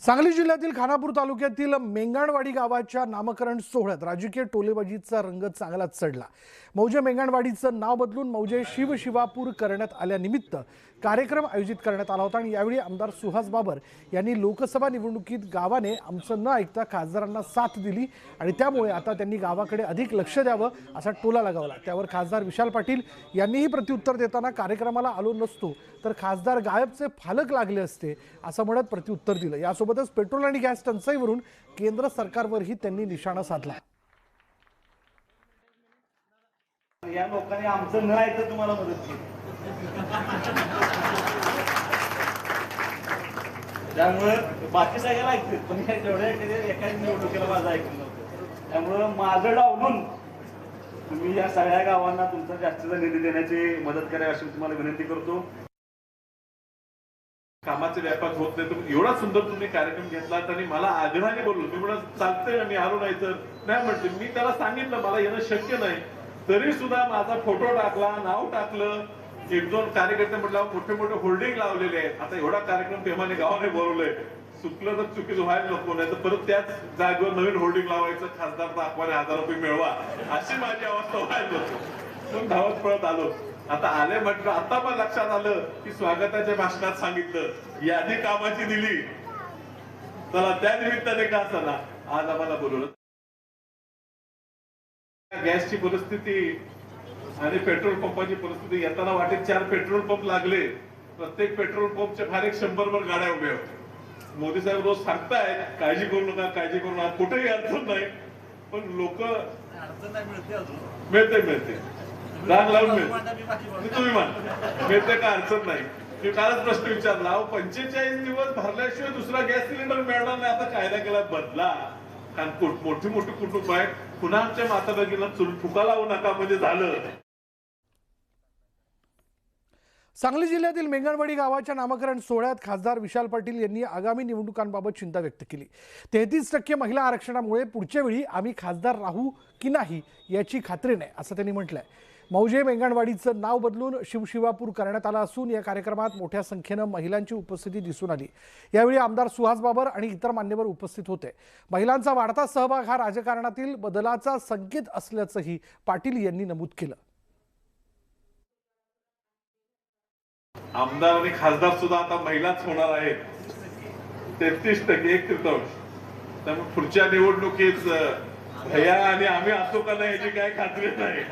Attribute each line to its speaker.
Speaker 1: सांगली जिल्ह्यातील खानापूर तालुक्यातील मेंगाणवाडी गावाच्या नामकरण सोहळ्यात राजकीय टोलेबाजीचा रंग चांगलाच चढला। मौजे मेंगाणवाडीचं नाव बदलून मौजे शिवशिवापूर करण्यात आल्यानिमित्त कार्यक्रम आयोजित करण्यात आला होता आणि यावेळी आमदार सुहास बाबर यांनी लोकसभा निवडणुकीत गावाने आमचं न ऐकता खासदारांना साथ दिली आणि त्यामुळे आता त्यांनी गावाकडे अधिक लक्ष द्यावं असा टोला लगावला। त्यावर खासदार विशाल पाटील यांनीही प्रत्युत्तर देताना कार्यक्रमाला आलो नसतो तर खासदार गायबचे फालक लागले असते असं म्हणत प्रत्युत्तर दिलं। यासोबतच पेट्रोल आणि गॅस टंचाईवरून केंद्र सरकारवरही त्यांनी निशाणा साधला।
Speaker 2: या लोकांनी आमचं न ऐकता तुम्हाला मदत केली, त्यामुळे बाकी सगळ्याला ऐकते पण तेवढ्या एकाच निवडणुकीला माझं ऐकलं नव्हतं। त्यामुळं माझं डावलून तुम्ही या सगळ्या गावांना तुमचा जास्तीचा निधी देण्याची मदत करावी अशी तुम्हाला विनंती करतो।
Speaker 3: कामाचे व्यापार होत नाही तर एवढा सुंदर तुम्ही कार्यक्रम घेतला आणि मला आग्रहाने बोललो, मी म्हणलं चालतंय मी आलो नाही तर नाही म्हणते। मी त्याला सांगितलं मला येणं शक्य नाही, तरी सुद्धा माझा फोटो टाकला, नाव टाकलं, एक दोन कार्यकर्ते म्हटलं मोठे मोठे होल्डिंग लावलेले आहेत। आता एवढा कार्यक्रम प्रेमाने गावाने बोलवलंय, चुकलं तर चुकीचं व्हायला नको, नाही तर परत त्याच जागेवर नवीन होल्डिंग लावायचं, खासदार दाखवाने 1000 रुपये मिळवा अशी माझी अवस्था व्हायला नको। पण धावत पळत आलो। आता आले म्हटलं आता पण लक्षात आलं की स्वागताच्या भाषणात सांगितलं यादी कामाची दिली, चला त्या निमित्ताने का असताना आज आम्हाला बोलवलं। गॅसची परिस्थिती आणि पेट्रोल पंपाची परिस्थिती, येताना वाटेत 4 पेट्रोल पंप लागले, प्रत्येक पेट्रोल पंपच्या फार 100 गाड्या उभ्या होत्या। मोदी साहेब रोज सांगतायत काळजी करू नका, काळजी करू नका, कुठेही अडचण नाही, पण लोक मिळते राग लावून मिळते, तुम्ही मान मिळते का अडचण नाही। मी कालच प्रश्न विचारला, 45 दिवस भरल्याशिवाय दुसरा गॅस सिलेंडर मिळणार नाही, आता कायदा केला बदला, कारण मोठी मोठी कुटुंब आहेत, पुन्हा आमच्या माता भगिनीला चूल फुका लावू नका म्हणजे झालं।
Speaker 1: सांगली जिल्ह्यातील मेंगाणवाडी गावाच्या नामकरण सोहळ्यात खासदार विशाल पाटील यांनी आगामी निवडणुकांबाबत चिंता व्यक्त केली। 33% महिला आरक्षणामुळे पुढच्या वेळी आम्ही खासदार राहू की नाही याची खात्री नाही असं त्यांनी म्हटलंय। मौजे मेंगाणवाडीचं नाव बदलून शिवशिवापूर करण्यात आलं असून या कार्यक्रमात मोठ्या संख्येनं महिलांची उपस्थिती दिसून आली। यावेळी आमदार सुहास बाबर आणि इतर मान्यवर उपस्थित होते। महिलांचा वाढता सहभाग हा राजकारणातील बदलाचा संकेत असल्याचंही पाटील यांनी नमूद केलं।
Speaker 3: आमदार आणि खासदार सुद्धा आता महिलाच होणार आहेत, 33%, 1/3। त्यामुळे पुढच्या निवडणुकीत भैया आणि आम्ही असो का नाही याची काय खात्री नाही।